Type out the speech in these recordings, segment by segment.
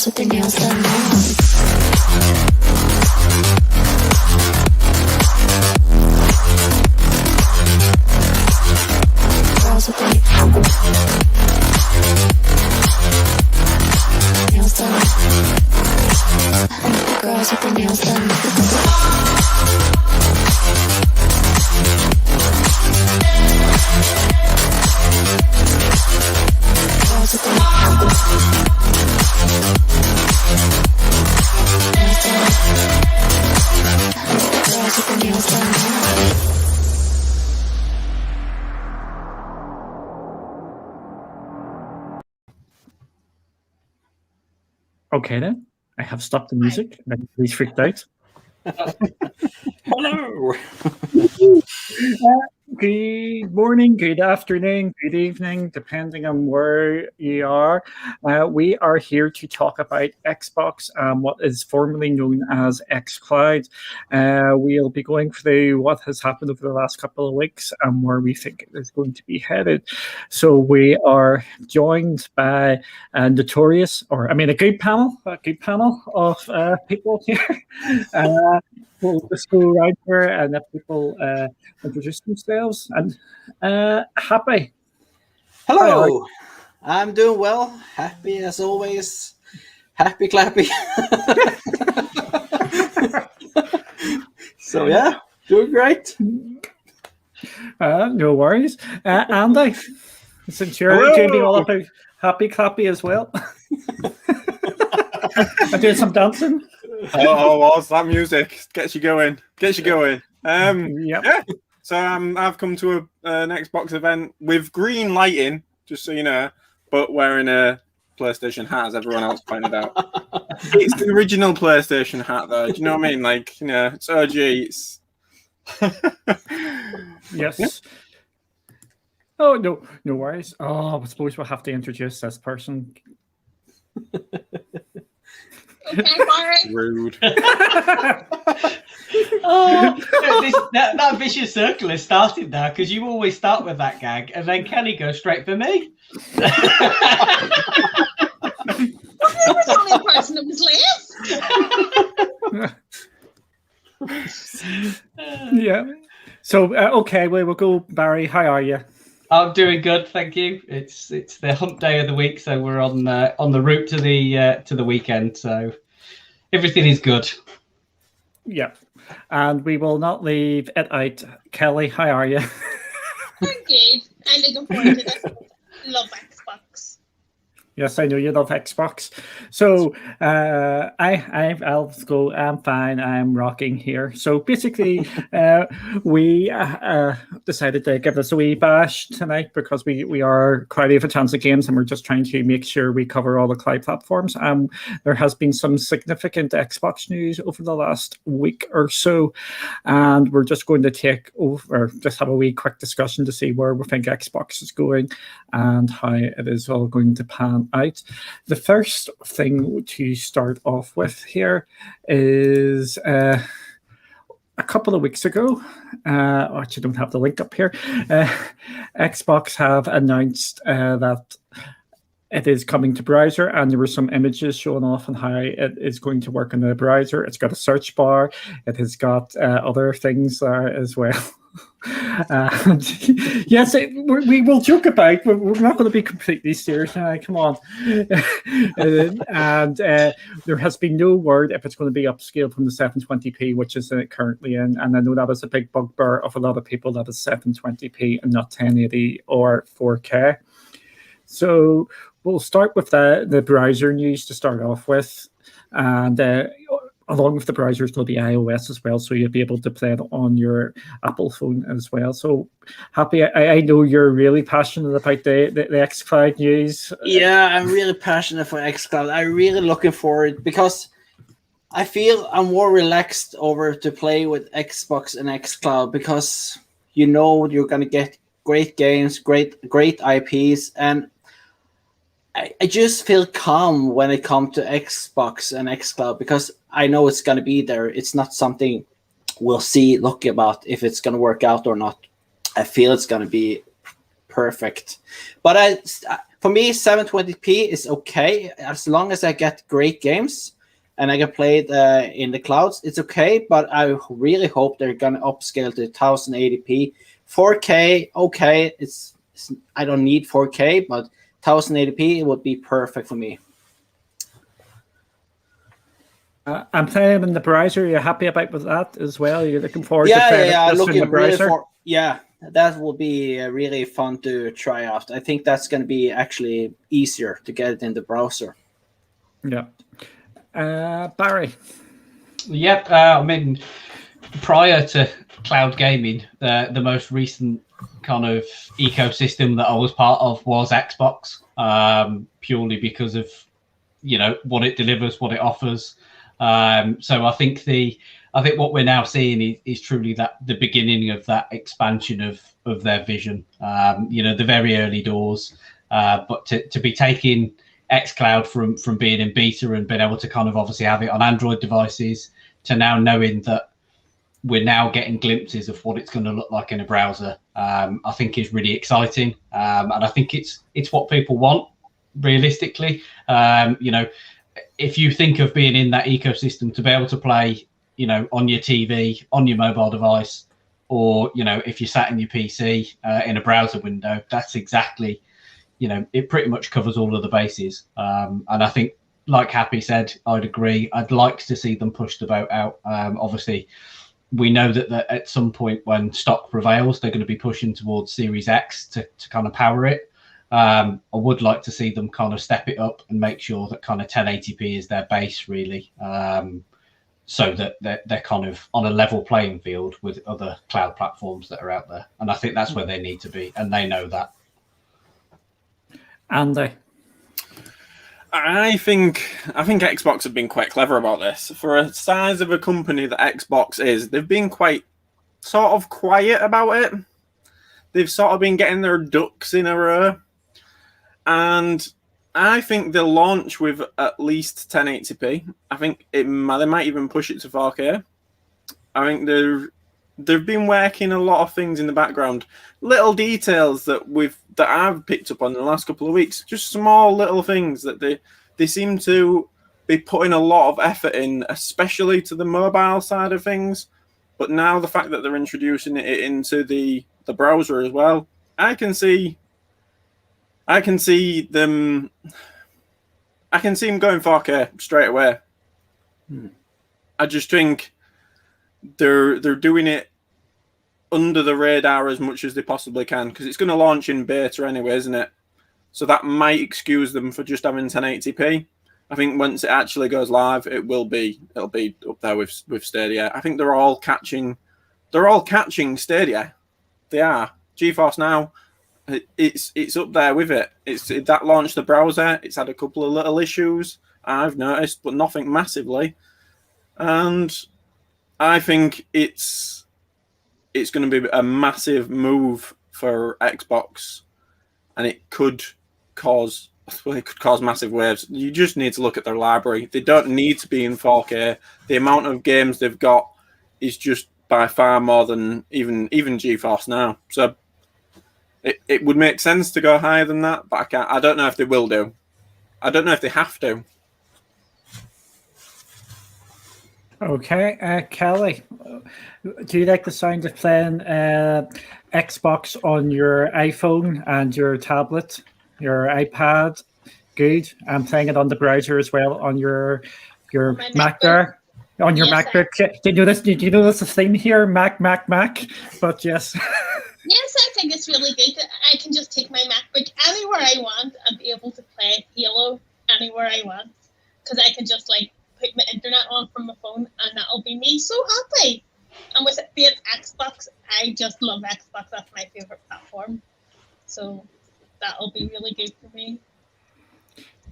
Girls with their nails done now. Girls with their nails done. Girls with their nails done. Girls with their nails done. Okay then, I have stopped the music. Everybody's freaked out. Hello. Good morning, good afternoon, good evening, depending on where you are. We are here to talk about Xbox, what is formerly known as xCloud. We'll be going through what has happened over the last couple of weeks and where we think it is going to be headed. So we are joined by a good panel of people here. We'll just go right here and let people introduce themselves. And Happy. Hello. I'm doing well. Happy as always. Happy clappy. So yeah, doing great. No worries. Andy, since you're doing all about happy clappy as well. I'm doing some dancing. What's that music? Gets you going. Yep. Yeah. So I've come to an Xbox event with green lighting, just so you know, but wearing a PlayStation hat, as everyone else pointed out. It's the original PlayStation hat, though. Do you know what I mean? Like, it's OG. It's Yes. Yeah. Oh, no worries. Oh, I suppose we'll have to introduce this person. Okay, Mari. Rude. That vicious circle has started now because you always start with that gag and then Kenny goes straight for me. I was the only person that was left. Yeah. So okay, we'll go. Barry, how are you? I'm doing good, thank you. It's the hump day of the week, so we're on the route to the weekend. So everything is good. Yeah, and we will not leave it out. Kelly, how are you? I'm good. I'm looking forward to this. Love Xbox. Yes, I know you love Xbox. So I'll go. I'm fine. I'm rocking here. So basically, we decided to give this a wee bash tonight because we are quite a chance of games and we're just trying to make sure we cover all the cloud platforms. There has been some significant Xbox news over the last week or so, and we're just going to take over, just have a wee quick discussion to see where we think Xbox is going and how it is all going to pan out. The first thing to start off with here is a couple of weeks ago, I actually don't have the link up here, Xbox have announced that it is coming to browser, and there were some images showing off on how it is going to work in the browser. It's got a search bar. It has got other things there as well. Yes, we will joke about, but we're not going to be completely serious now. Come on. And there has been no word if it's going to be upscaled from the 720p, which is currently in. And I know that was a big bugbear of a lot of people, that is 720p and not 1080 or 4K. So we'll start with the browser news to start off with. And along with the browsers, there'll be iOS as well, so you'll be able to play it on your Apple phone as well. So, Happy, I know you're really passionate about the xCloud news. Yeah, I'm really passionate for xCloud. I'm really looking forward because I feel I'm more relaxed over to play with Xbox and xCloud because you're going to get great games, great IPs, and I just feel calm when it comes to Xbox and xCloud because I know it's going to be there. It's not something we'll look about if it's going to work out or not. I feel it's going to be perfect. But for me, 720p is okay as long as I get great games and I can play it in the clouds. It's okay, but I really hope they're gonna upscale to 1080p. 4K, okay, it's I don't need 4K, but 1080p would be perfect for me. I'm playing in the browser. Are you happy about with that as well? You're looking forward to Yeah, playing yeah, it just in looking the really browser? for. Yeah, that will be really fun to try out. I think that's going to be actually easier to get it in the browser. Yeah. Barry. Yep. I mean, prior to cloud gaming, the most recent kind of ecosystem that I was part of was Xbox, purely because of what it delivers, what it offers. So I think what we're now seeing is truly that the beginning of that expansion of their vision. The very early doors, but to be taking xCloud from being in beta and being able to kind of obviously have it on Android devices to now knowing that we're now getting glimpses of what it's going to look like in a browser, I think is really exciting. And I think it's what people want realistically. If you think of being in that ecosystem to be able to play, on your TV, on your mobile device, or, if you're sat in your PC in a browser window, that's exactly, it pretty much covers all of the bases. And I think, like Happy said, I'd agree. I'd like to see them push the boat out. Obviously, we know that at some point when stock prevails, they're going to be pushing towards Series X to kind of power it. I would like to see them kind of step it up and make sure that kind of 1080p is their base, really, so that they're kind of on a level playing field with other cloud platforms that are out there. And I think that's where they need to be, and they know that. Andy. I think Xbox have been quite clever about this. For a size of a company that Xbox is, they've been quite sort of quiet about it. They've sort of been getting their ducks in a row. And I think they'll launch with at least 1080p. I think they might even push it to 4K. I think they've been working a lot of things in the background, little details that I've picked up on in the last couple of weeks. Just small little things that they seem to be putting a lot of effort in, especially to the mobile side of things. But now the fact that they're introducing it into the browser as well, I can see them going 4K straight away. I just think they're doing it under the radar as much as they possibly can, because it's going to launch in beta anyway, isn't it? So that might excuse them for just having 1080p. I think once it actually goes live, it'll be up there with Stadia. I think they're all catching Stadia. They are. GeForce Now, it's up there with it. That launched the browser. It's had a couple of little issues I've noticed, but nothing massively. And I think it's going to be a massive move for Xbox, and it could cause massive waves. You just need to look at their library. They don't need to be in 4K. The amount of games they've got is just by far more than even GeForce Now. So it would make sense to go higher than that, but I don't know if they will do. I don't know if they have to. Okay, Kelly, do you like the sound of playing Xbox on your iPhone and your tablet, your iPad? Good. I'm playing it on the browser as well on your Mac there. On your Yes, MacBook. Do you know this a thing here? Mac. But yes. Yes, I think it's really good that I can just take my MacBook anywhere I want and be able to play Halo anywhere I want, because I can just put my internet on from my phone and that'll be me so happy. And with it being Xbox, I just love Xbox. That's my favorite platform. So that'll be really good for me.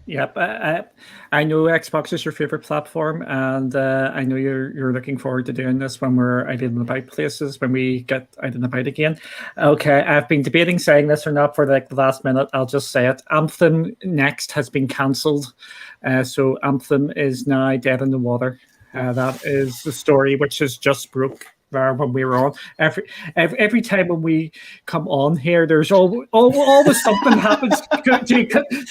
Yep, I know Xbox is your favorite platform, and I know you're looking forward to doing this when we're out and about places, when we get out and about again. Okay, I've been debating saying this or not for the last minute. I'll just say it. Anthem Next has been cancelled, so Anthem is now dead in the water. That is the story which has just broke there when we were on. Every time when we come on here, there's always something happens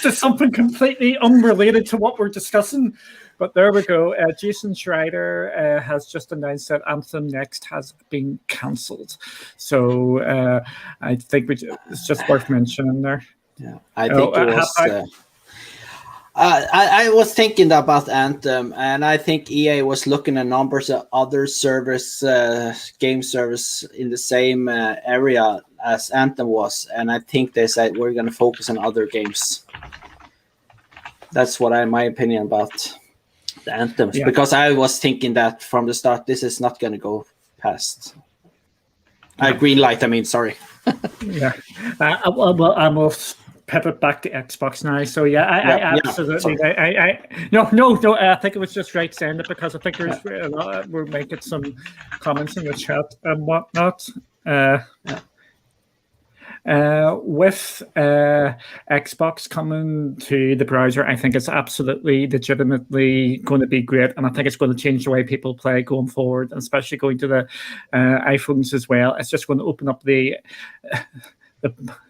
to something completely unrelated to what we're discussing. But there we go. Jason Schreider has just announced that Anthem Next has been cancelled. So I think it's just worth mentioning there. Yeah, I think it was. I was thinking about Anthem, and I think EA was looking at numbers of other game service in the same area as Anthem was, and I think they said we're going to focus on other games. That's my opinion about the Anthems, because I was thinking that from the start, this is not going to go past. Green light. I mean, sorry. Yeah. Well, I must pivot back to Xbox now. So I absolutely. No. I think it was just right saying it because I think we're making some comments in the chat and whatnot. With Xbox coming to the browser, I think it's absolutely legitimately going to be great, and I think it's going to change the way people play going forward, and especially going to the iPhones as well. It's just going to open up the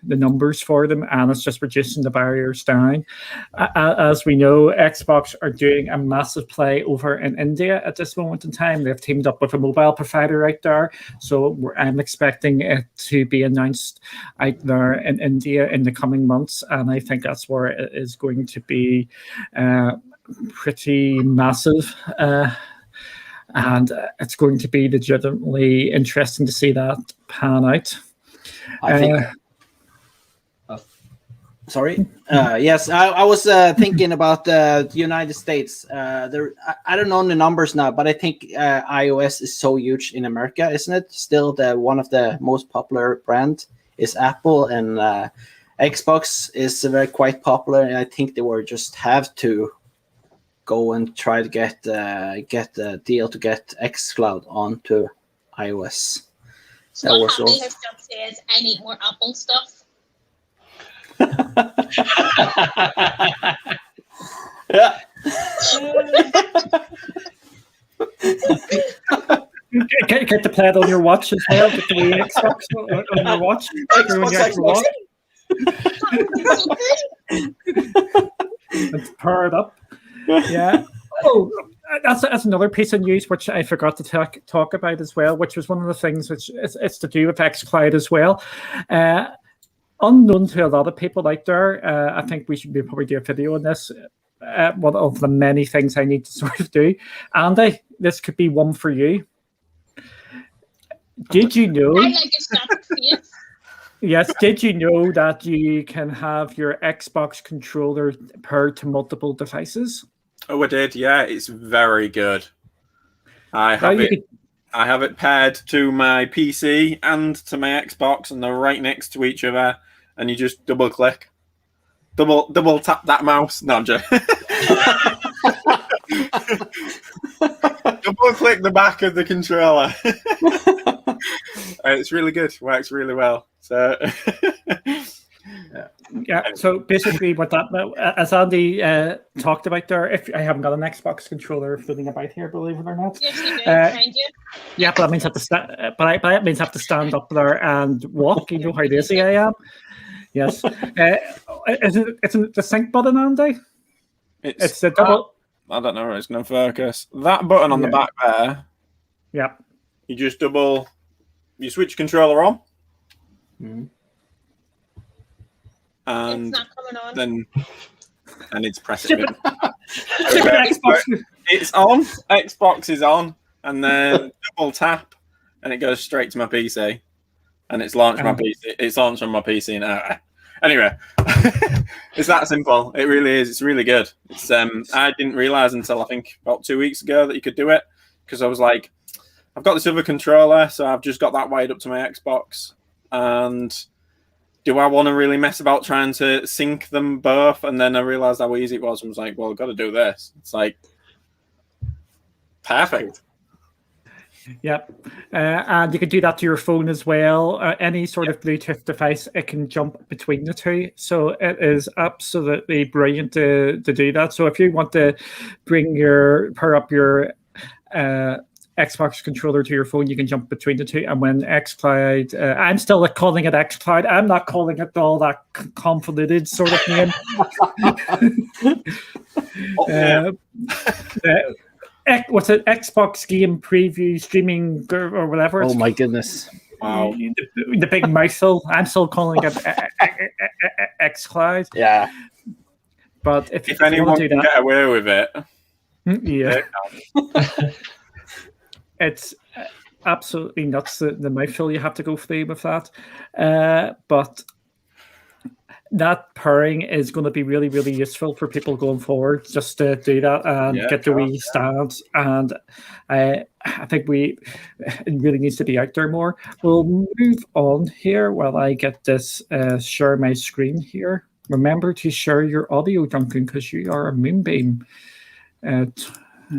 numbers for them, and it's just reducing the barriers down. As we know, Xbox are doing a massive play over in India at this moment in time. They've teamed up with a mobile provider out there, so I'm expecting it to be announced out there in India in the coming months, and I think that's where it is going to be pretty massive. And it's going to be legitimately interesting to see that pan out. I think. Sorry. Yes, I was thinking about the United States. I don't know the numbers now, but I think iOS is so huge in America, isn't it? Still, one of the most popular brand is Apple, and Xbox is quite popular. And I think they will just have to go and try to get a deal to get xCloud onto iOS. So what Happy has just said, I need more Apple stuff. Yeah. Get to play it on your watch as well. Get the Wii Xbox on your watch. Xbox. And power it up. Yeah. Oh, that's another piece of news which I forgot to talk about as well, which was one of the things which it's to do with xCloud as well. Unknown to a lot of people out there, I think we should probably do a video on this. One of the many things I need to sort of do. Andy, this could be one for you. Did you know? I like a static face. Yes, did you know that you can have your Xbox controller paired to multiple devices? Oh, I did. Yeah, it's very good. I have it paired to my PC and to my Xbox, and they're right next to each other. And you just double tap that mouse. No, I'm joking. Double click the back of the controller. It's really good. Works really well. So. Yeah, so basically what that, as Andy talked about there, if I haven't got an Xbox controller floating about here, believe it or not. Yes, you do, behind you. Yeah, but that means that means I have to stand up there and walk. You know how lazy I am. Yes. Is it the sync button, Andy? It's the double. I don't know where it's going to focus. That button on the back there. Yeah. You just you switch controller on. Mm-hmm. And it's not coming on. Then it's pressing. Xbox. It's on. Xbox is on, and then double tap, and it goes straight to my PC, and it's launched my PC. It's launched on my PC now. Anyway, it's that simple. It really is. It's really good. It's I didn't realize until I think about 2 weeks ago that you could do it, because I was like, I've got this other controller, so I've just got that wired up to my Xbox, and do I want to really mess about trying to sync them both? And then I realized how easy it was. I was like, well, I've got to do this. It's like, perfect. Yep. And you can do that to your phone as well. Any sort of Bluetooth device, it can jump between the two. So it is absolutely brilliant to do that. So if you want to pair up your Xbox controller to your phone, you can jump between the two. And when xCloud, I'm still calling it xCloud. I'm not calling it all that convoluted sort of name. What's it? Xbox game preview streaming or whatever. Oh my goodness! Wow. The big mouthful. I'm still calling it xCloud. Yeah. But if anyone can get away with it, yeah, it's absolutely nuts. The mouthful you have to go through with that, but that pairing is going to be really, really useful for people going forward. Just to do that and get the wee stands, and I think it really needs to be out there more. We'll move on here while I get this share my screen here. Remember to share your audio, Duncan, because you are a moonbeam.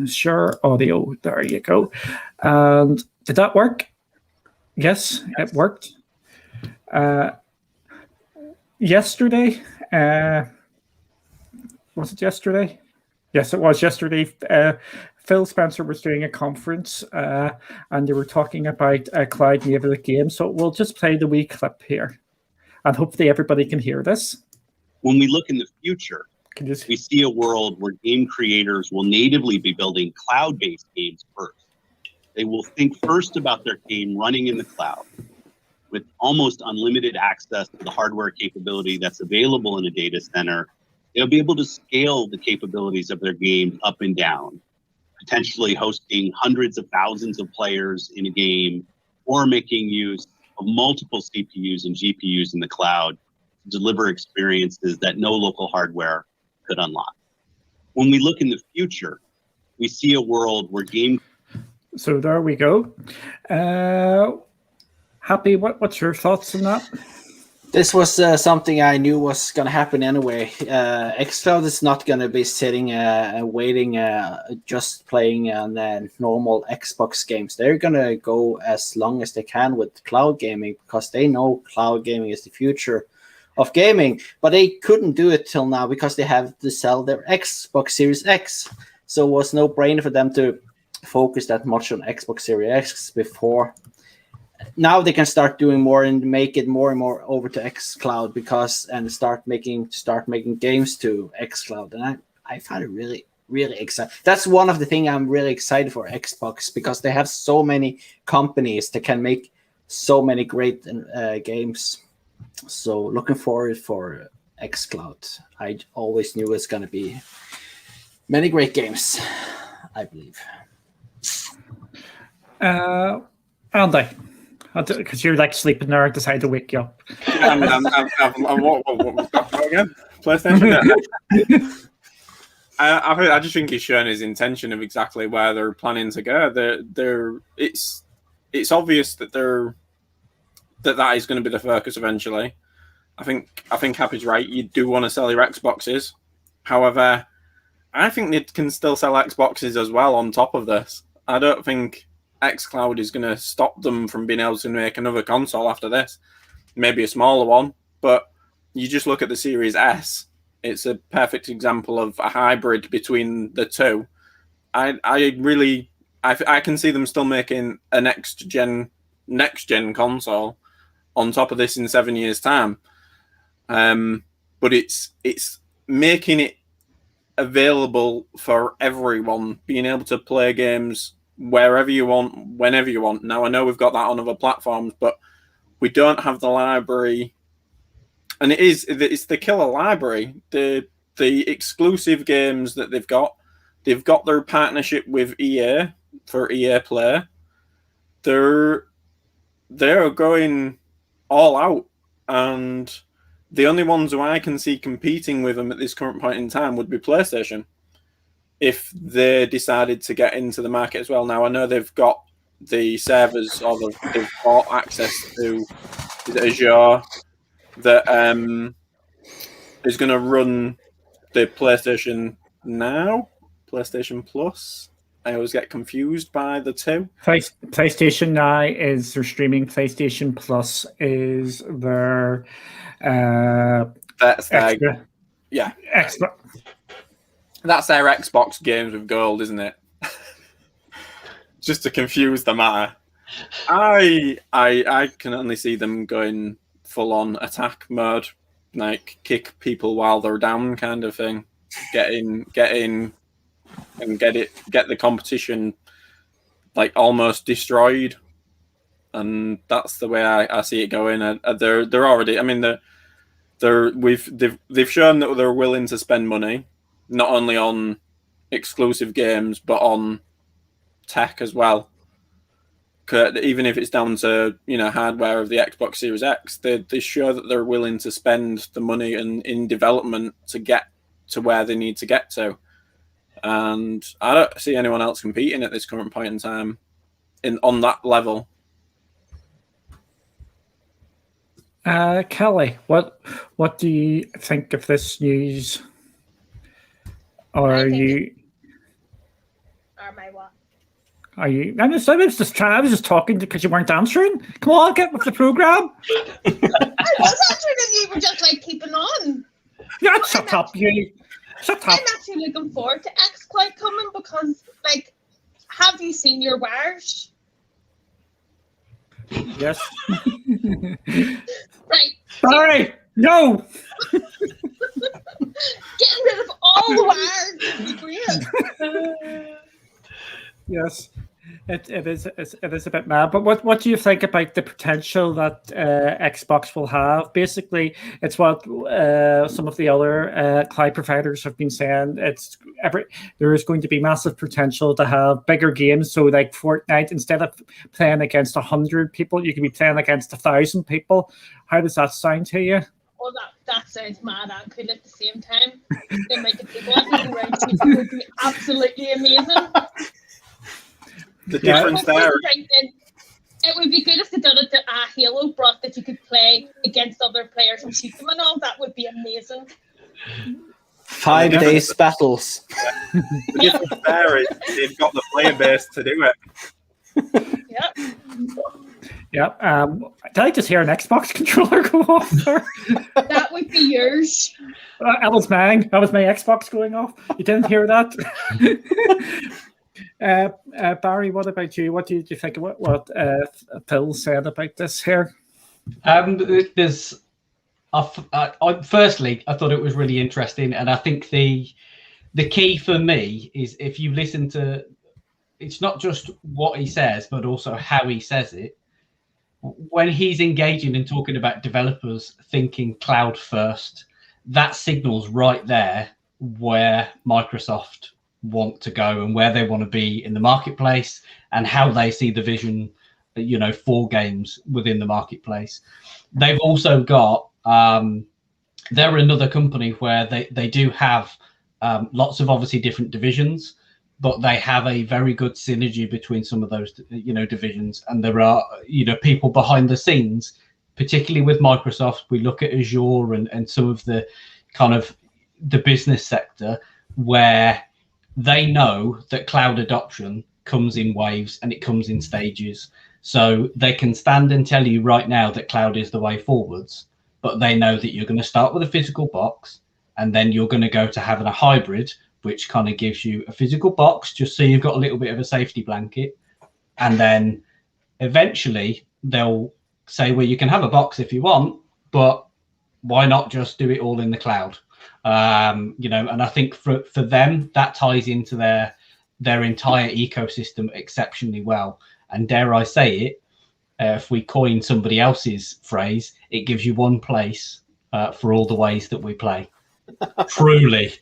Share audio. There you go. And did that work? Yes, it worked. Yesterday, was it yesterday? Yes, it was yesterday. Phil Spencer was doing a conference and they were talking about cloud native games. So we'll just play the wee clip here. And hopefully everybody can hear this. When we look in the future, we see a world where game creators will natively be building cloud-based games first. They will think first about their game running in the cloud with almost unlimited access to the hardware capability that's available in a data center. They'll be able to scale the capabilities of their game up and down, potentially hosting hundreds of thousands of players in a game or making use of multiple CPUs and GPUs in the cloud to deliver experiences that no local hardware could unlock. When we look in the future, we see a world where game... So there we go. Happy, what's your thoughts on that? This was something I knew was going to happen anyway. xCloud is not going to be sitting waiting, just playing on normal Xbox games. They're going to go as long as they can with cloud gaming because they know cloud gaming is the future of gaming. But they couldn't do it till now because they have to sell their Xbox Series X. So it was no brainer for them to focus that much on Xbox Series X before. Now they can start doing more and make it more and more over to xCloud and start making games to xCloud. And I find it really, really exciting. That's one of the things I'm really excited for Xbox because they have so many companies that can make so many great games. So looking forward for xCloud. I always knew it's going to be many great games, I believe. Andy, because you're like sleeping there, I decided to wake you up. Yeah, what was that again? PlayStation? I just think he's shown his intention of exactly where they're planning to go. It's obvious that that is going to be the focus eventually. I think Happy's right. You do want to sell your Xboxes. However, I think they can still sell Xboxes as well on top of this. I don't think xCloud is going to stop them from being able to make another console after this. Maybe a smaller one, but you just look at the Series S. It's a perfect example of a hybrid between the two. I can see them still making a next gen console on top of this in 7 years' time. But it's making it available for everyone, being able to play games wherever you want, whenever you want. Now, I know we've got that on other platforms, but we don't have the library. And it's the killer library. The exclusive games that they've got their partnership with EA for EA Play. They're going all out, and the only ones who I can see competing with them at this current point in time would be PlayStation, if they decided to get into the market as well. Now, I know they've got the servers, or they've got access to Azure that is going to run the PlayStation Now, PlayStation Plus. I always get confused by the two. PlayStation Now is their streaming. PlayStation Plus is their extra. Yeah. Extra. That's their Xbox games with gold, isn't it? just to confuse the matter. I can only see them going full on attack mode, like kick people while they're down, kind of thing. Get in, and get the competition like almost destroyed, and that's the way I see it going. They're already. I mean, they've shown that they're willing to spend money, not only on exclusive games but on tech as well. Even if it's down to hardware of the Xbox Series X, they show that they're willing to spend the money in development to get to where they need to get to. And I don't see anyone else competing at this current point in time on that level. Kelly, what do you think of this news? Or are you? Or my what? Are you? I was just talking because you weren't answering. Come on, get with the program. I was answering and you were just like keeping on. Yeah, shut up, you. Shut up. I'm actually looking forward to xCloud coming because, like, have you seen your wires? Yes. Right. Sorry. No. Getting rid of all the wires would be great. Yes. It is a bit mad, but what do you think about the potential that Xbox will have? Basically, it's what some of the other cloud providers have been saying. There is going to be massive potential to have bigger games. So, like Fortnite, instead of playing against 100 people, you can be playing against 1,000 people. How does that sound to you? Well, that sounds mad and cool at the same time. The amount of people I think around people would be absolutely amazing. The difference there. It would be good if they did it to Halo brought that you could play against other players and shoot them and all. That would be amazing. 5 days battles. The difference there is they've got the player base to do it. Yeah. Yeah. Did I just hear an Xbox controller go off there? That would be yours. That was mine. That was my Xbox going off. You didn't hear that? Barry, what about you? What did you think of what Phil said about this here? Firstly, I thought it was really interesting, and I think the key for me is if you listen to, it's not just what he says, but also how he says it. When he's engaging and talking about developers thinking cloud first, that signals right there where Microsoft want to go and where they want to be in the marketplace and how they see the vision, for games within the marketplace. They've also got, they're another company where they do have lots of obviously different divisions, but they have a very good synergy between some of those, divisions. And there are, people behind the scenes, particularly with Microsoft. We look at Azure and some of the kind of the business sector where they know that cloud adoption comes in waves and it comes in stages. So they can stand and tell you right now that cloud is the way forwards, but they know that you're going to start with a physical box and then you're going to go to having a hybrid, which kind of gives you a physical box just so you've got a little bit of a safety blanket. And then eventually they'll say, well, you can have a box if you want, but why not just do it all in the cloud? And I think for them, that ties into their entire ecosystem exceptionally well. And dare I say it, if we coin somebody else's phrase, it gives you one place for all the ways that we play. Truly,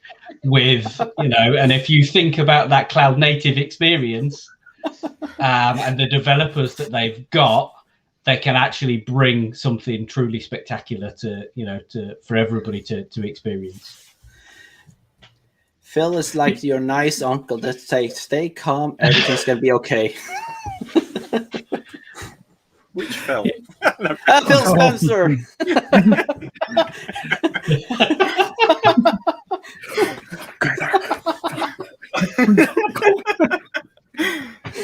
with, and if you think about that cloud native experience and the developers that they've got, they can actually bring something truly spectacular for everybody to experience. Phil is like your nice uncle that says, "Stay calm, everything's gonna be okay." Which Phil? Phil Spencer.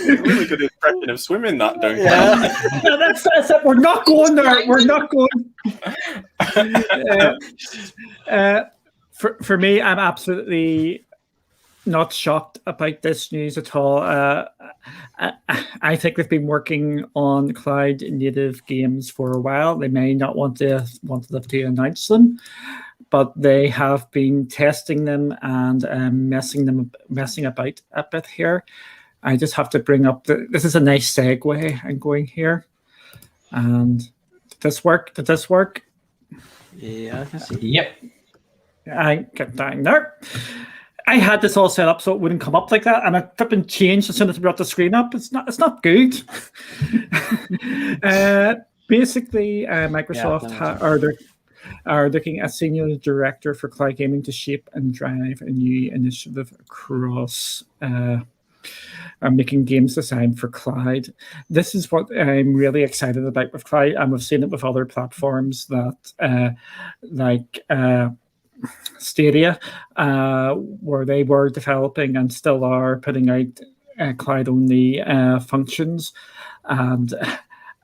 Really good impression of swimming that, don't you? Yeah, that's it. We're not going there. We're not going. For me, I'm absolutely not shocked about this news at all. I think they've been working on cloud native games for a while. They may not wanted to announce them, but they have been testing them and messing about a bit here. I just have to bring up this is a nice segue. I'm going here, and did this work? Yeah, I can see. Yep. I get down there. I had this all set up so it wouldn't come up like that, and I flipping changed as soon as I brought the screen up. It's not good. Basically, Microsoft are looking at senior director for cloud gaming to shape and drive a new initiative across making games designed for cloud. This is what I'm really excited about with cloud, and we've seen it with other platforms that like Stadia, where they were developing and still are putting out cloud-only functions. And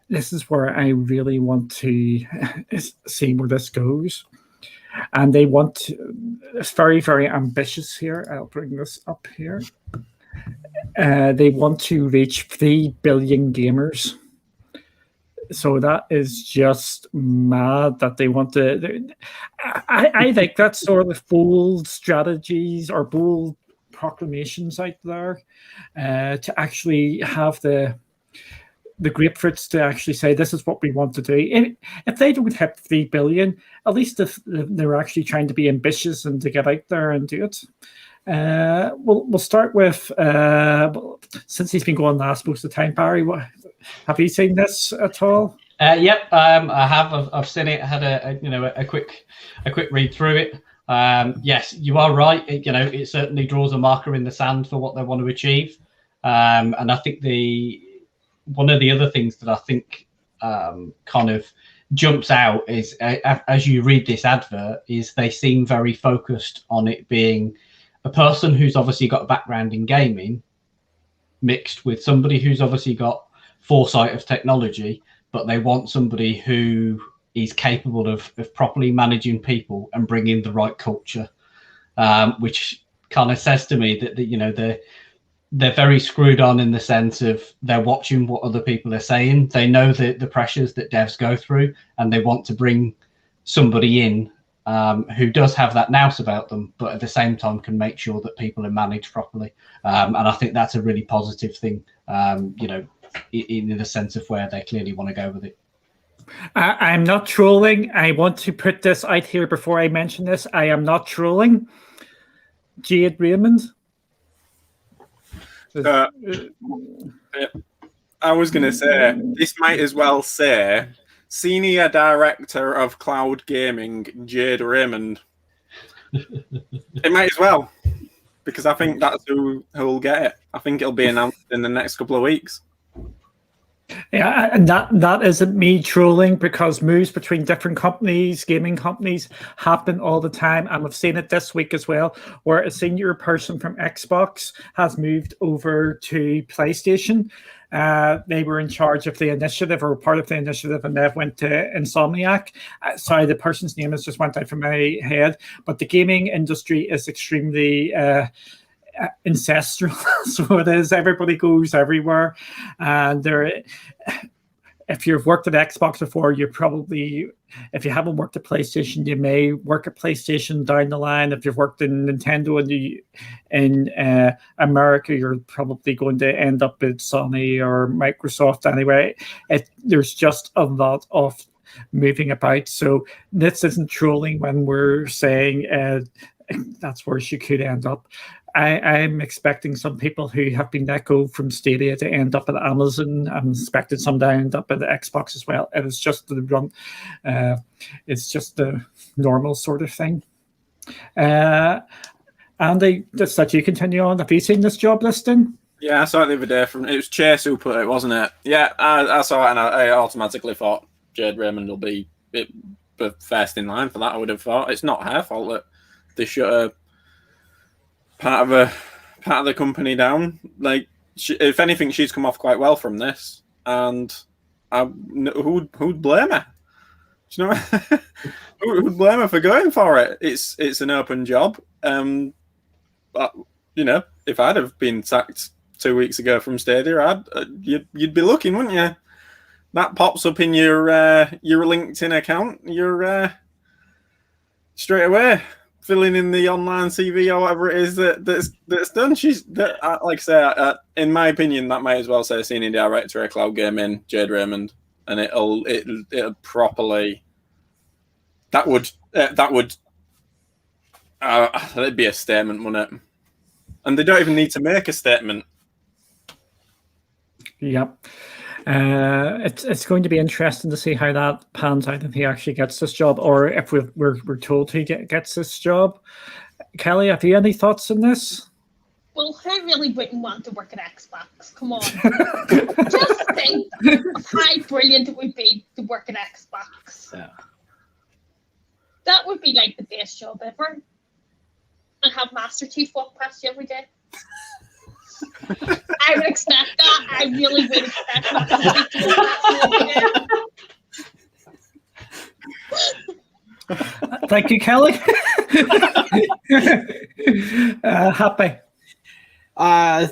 this is where I really want to see where this goes. And they want to, it's very, very ambitious here. I'll bring this up here. They want to reach 3 billion gamers. So that is just mad that they want to. I think that's sort of bold strategies or bold proclamations out there to actually have the grapefruits to actually say this is what we want to do. If they don't hit 3 billion, at least if they're actually trying to be ambitious and to get out there and do it. We'll start with since he's been going last most of the time, Barry. Have you seen this at all? Yep, I have. I've seen it. Had a quick read through it. Yes, you are right. It certainly draws a marker in the sand for what they want to achieve. And I think one of the other things that I think kind of jumps out is as you read this advert is they seem very focused on it being a person who's obviously got a background in gaming mixed with somebody who's obviously got foresight of technology, but they want somebody who is capable of properly managing people and bringing the right culture, which kind of says to me that they're very screwed on in the sense of they're watching what other people are saying. They know the pressures that devs go through, and they want to bring somebody in who does have that nous about them, but at the same time can make sure that people are managed properly. And I think that's a really positive thing, in the sense of where they clearly want to go with it. I'm not trolling. I want to put this out here before I mention this. I am not trolling. Jade Raymond. I was going to say, this might as well say Senior Director of Cloud Gaming, Jade Raymond. It might as well, because I think that's who will get it. I think it'll be announced in the next couple of weeks. Yeah, and that isn't me trolling, because moves between different companies, gaming companies, happen all the time. And we've seen it this week as well, where a senior person from Xbox has moved over to PlayStation. They were in charge of the initiative or part of the initiative, and they went to Insomniac. Sorry, the person's name has just went out from my head, but the gaming industry is extremely ancestral. So it is. Everybody goes everywhere, and if you've worked at Xbox before, you probably, if you haven't worked at PlayStation, you may work at PlayStation down the line. If you've worked in Nintendo in America, you're probably going to end up at Sony or Microsoft anyway. There's just a lot of moving about. So this isn't trolling when we're saying that's where she could end up. I'm expecting some people who have been let go from Stadia to end up at Amazon. I'm expecting some to end up at the Xbox as well. It is just the run. It's just the normal sort of thing. Andy, just that you continue on. Have you seen this job listing? Yeah, I saw it the other day. It was Chase who put it, wasn't it? Yeah, I saw it, and I automatically thought Jade Raymond will be first in line for that. I would have thought it's not her fault that they shut her part of the company down. Like, if anything, she's come off quite well from this, and who'd blame her? Do you know? Who'd blame her for going for it? It's an open job. But if I'd have been sacked 2 weeks ago from Stadia, you'd be looking, wouldn't you? That pops up in your LinkedIn account. You're straight away filling in the online CV or whatever it is that's done. Like I say, in my opinion, that might as well say senior director of cloud gaming, Jade Raymond, and it'll properly. That would that'd be a statement, wouldn't it? And they don't even need to make a statement. Yep. It's going to be interesting to see how that pans out if he actually gets this job, or if we're told he gets this job. Kelly, have you any thoughts on this? Well, I really wouldn't want to work at Xbox. Come on. Just think of how brilliant it would be to work at Xbox. Yeah. That would be like the best job ever. And have Master Chief walk past you every day. I would expect that. I really would expect Master Chief to walk past you every day. Thank you, Kelly. Happy.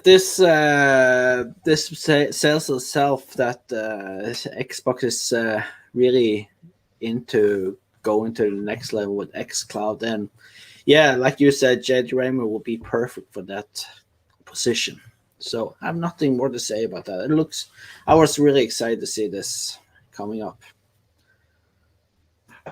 This says itself that Xbox is really into going to the next level with xCloud, and yeah, like you said, Jed Raymond will be perfect for that position. So I have nothing more to say about that. I was really excited to see this coming up.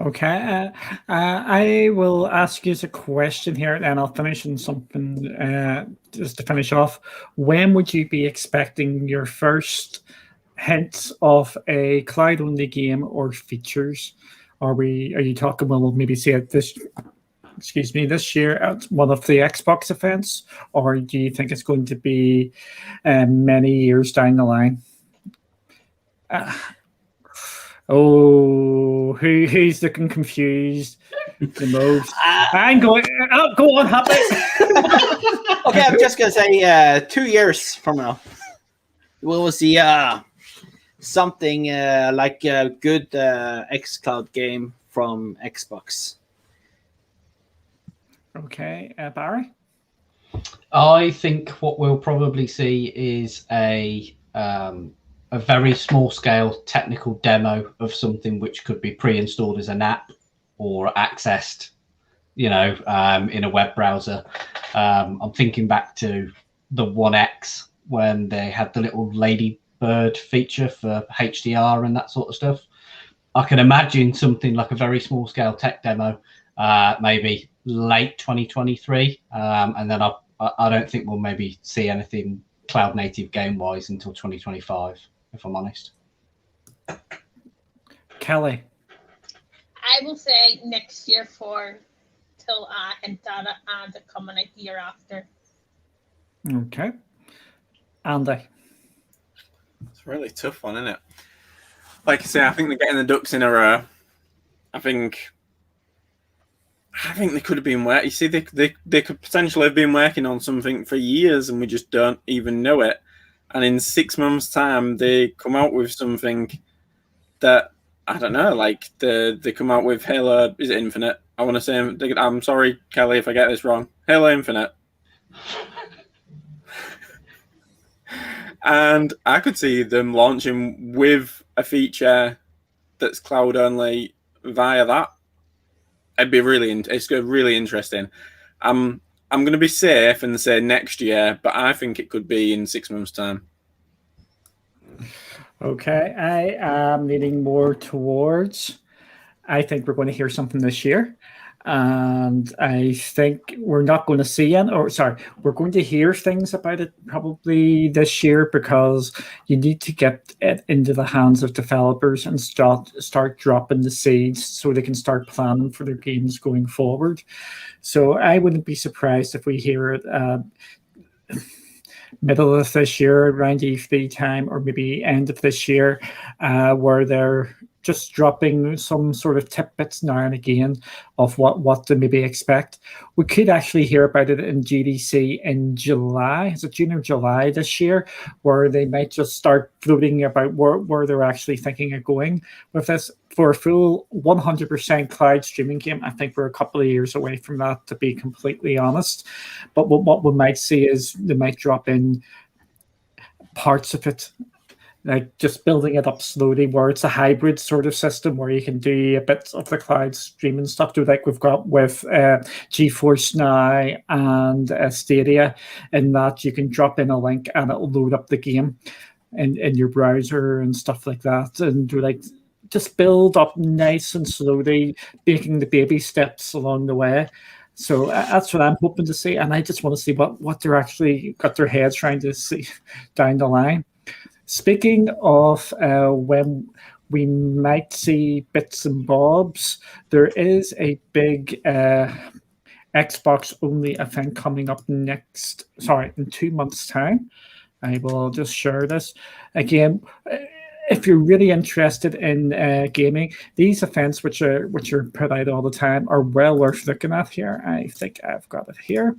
Okay, I will ask you a question here, and I'll finish on something just to finish off. When would you be expecting your first hints of a cloud-only game or features? Are you talking? We'll maybe see it this year at one of the Xbox events, or do you think it's going to be many years down the line? Who's looking confused the most? I'm going. Oh, go on, Happy. Okay, I'm just gonna say 2 years from now, we'll see something like a good xCloud game from Xbox. Okay, Barry. I think what we'll probably see is a very small scale technical demo of something which could be pre-installed as an app or accessed, in a web browser. I'm thinking back to the One X when they had the little ladybird feature for HDR and that sort of stuff. I can imagine something like a very small scale tech demo, maybe late 2023, and then I don't think we'll maybe see anything cloud native game wise until 2025, if I'm honest. Kelly. I will say next year till and data and the coming out the year after. Okay. Andy. It's a really tough one, isn't it? Like I say, I think they're getting the ducks in a row. I think they could have been working. You see, they could potentially have been working on something for years, and we just don't even know it. And in 6 months' time, they come out with something that I don't know. Like they come out with Halo. Is it Infinite? I want to say. I'm sorry, Kelly, if I get this wrong. Halo Infinite. And I could see them launching with a feature that's cloud only via that. It's really interesting. I'm going to be safe and say next year, but I think it could be in 6 months' time. Okay, I am leaning more towards. I think we're going to hear something this year, and I think we're not going to see we're going to hear things about it probably this year, because you need to get it into the hands of developers and start dropping the seeds so they can start planning for their games going forward. So I wouldn't be surprised if we hear it middle of this year around E3 time, or maybe end of this year, where they're just dropping some sort of tidbits now and again of what to maybe expect. We could actually hear about it in GDC in July. Is it June or July this year, where they might just start floating about where they're actually thinking of going with this. For a full 100% cloud streaming game, I think we're a couple of years away from that, to be completely honest. But what we might see is they might drop in parts of it, like just building it up slowly, where it's a hybrid sort of system where you can do a bit of the cloud streaming stuff, do like we've got with GeForce Now and Stadia, in that you can drop in a link and it'll load up the game in your browser and stuff like that, and do like just build up nice and slowly, making the baby steps along the way. So that's what I'm hoping to see, and I just want to see what they're actually got their heads trying to see down the line. Speaking of when we might see bits and bobs, there is a big Xbox only event coming up in 2 months' time. I will just share this again. If you're really interested in gaming, these events, which are put out all the time, are well worth looking at here. I think I've got it here.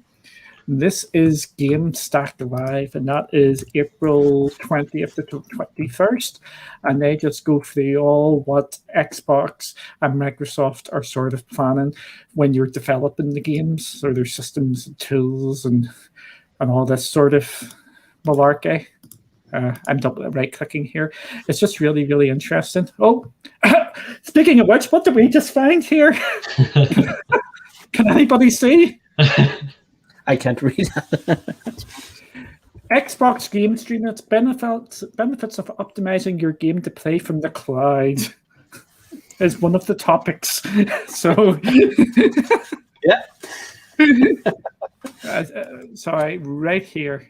This is Game Stack Live, and that is April 20th to 21st. And they just go through all what Xbox and Microsoft are sort of planning when you're developing the games, so their systems and tools and all this sort of malarkey. I'm double right-clicking here. It's just really, really interesting. Oh, speaking of which, what did we just find here? Can anybody see? I can't read. Xbox game streaming, its benefits of optimizing your game to play from the cloud is one of the topics. So, yeah. Sorry, right here.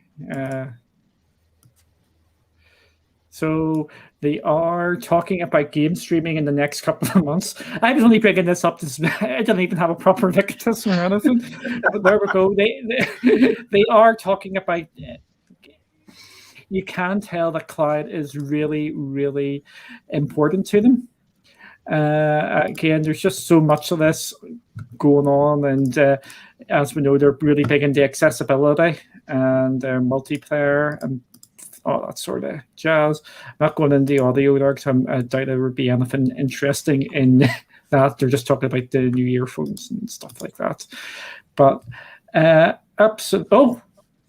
So they are talking about game streaming in the next couple of months. I was only bringing this up. I didn't even have a proper look at this or anything. But there we go. They are talking about. You can tell that cloud is really, really important to them. Again, there's just so much of this going on, and as we know, they're really big into accessibility and their multiplayer and all that sort of jazz. I'm not going into the audio there because I doubt there would be anything interesting in that. They're just talking about the new earphones and stuff like that. But oh,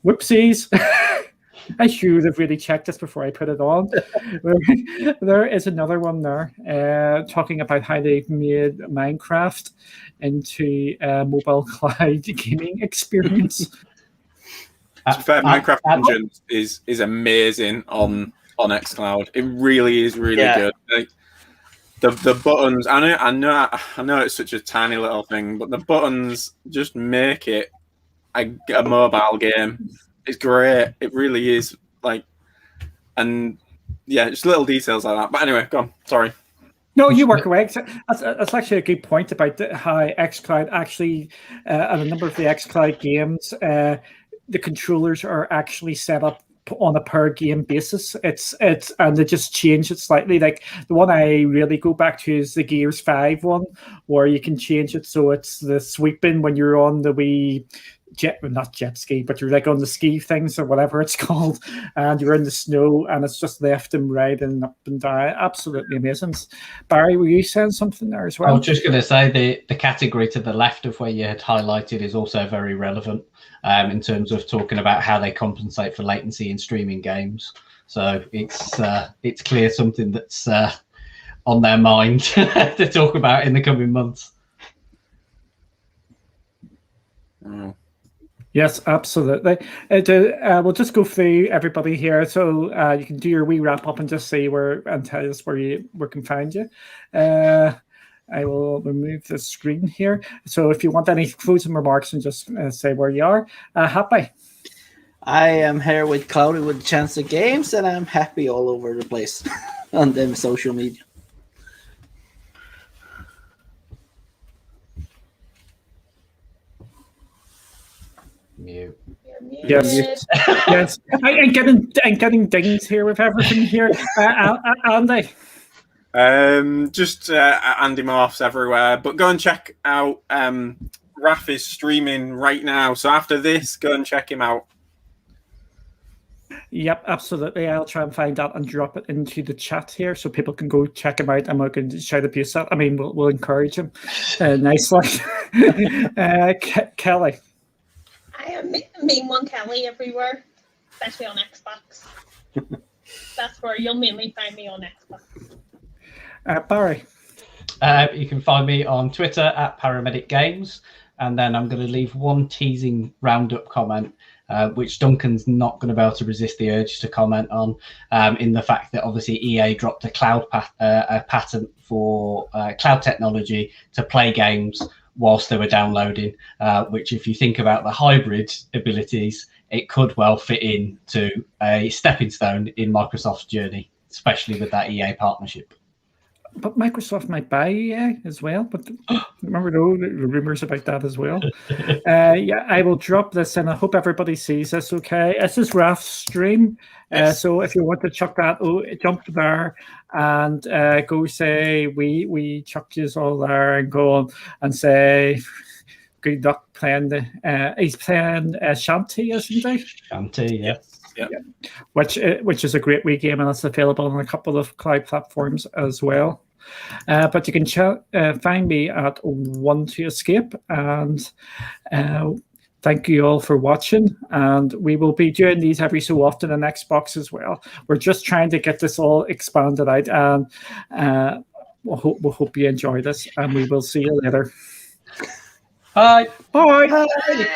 whoopsies. I should have really checked this before I put it on. There is another one there talking about how they've made Minecraft into a mobile cloud gaming experience. To be fair, Minecraft Dungeons is amazing on xCloud. It really is really good. Like, the buttons. I know it's such a tiny little thing, but the buttons just make it a mobile game. It's great. It really is. Like, and yeah, just little details like that. But anyway, go on. Sorry. No, you work away. That's actually a good point about how xCloud actually, and a number of the xCloud games, the controllers are actually set up on a per game basis. It's and they just change it slightly. Like the one I really go back to is the Gears 5 one, where you can change it so it's the sweeping when you're on the wee not jet ski, but you're like on the ski things or whatever it's called, and you're in the snow and it's just left and right and up and down. Absolutely amazing. Barry, were you saying something there as well? I was just going to say the category to the left of where you had highlighted is also very relevant in terms of talking about how they compensate for latency in streaming games. So it's clear something that's on their mind to talk about in the coming months. Mm. Yes, absolutely. We'll just go through everybody here, so you can do your wee wrap up and just say and tell us where can find you. I will remove the screen here. So if you want any closing remarks, and just say where you are. Happy. I am here with Cloudy with Chance of Games, and I'm happy all over the place on them social media. Mute. Yes, yes. I'm getting dings here with everything here. Andy. Just Andy Morphs everywhere. But go and check out Raf is streaming right now. So after this, go and check him out. Yep, absolutely. I'll try and find that and drop it into the chat here so people can go check him out and we can shout abuse that. I mean, we'll encourage him nicely. Kelly. I am main one Kelly everywhere, especially on Xbox. That's where you'll mainly find me on Xbox. Barry. You can find me on Twitter at Paramedic Games, and then I'm going to leave one teasing roundup comment, which Duncan's not going to be able to resist the urge to comment on, in the fact that obviously EA dropped a cloud a patent for cloud technology to play games whilst they were downloading, which if you think about the hybrid abilities, it could well fit into a stepping stone in Microsoft's journey, especially with that EA partnership. But Microsoft might buy EA as well. But remember, the rumors about that as well. Yeah, I will drop this, and I hope everybody sees this. Okay, this is Raf's stream. Yes. So if you want to chuck that, jump there and go say we chucked you all there, and go on and say good luck playing the. He's playing Shanty, isn't he? Shanty, yeah. Yep. Which is a great wee game, and it's available on a couple of cloud platforms as well. But you can find me at One to Escape, and thank you all for watching. And we will be doing these every so often on Xbox as well. We're just trying to get this all expanded out, and we'll hope you enjoy this, and we will see you later. Bye. Bye. Bye.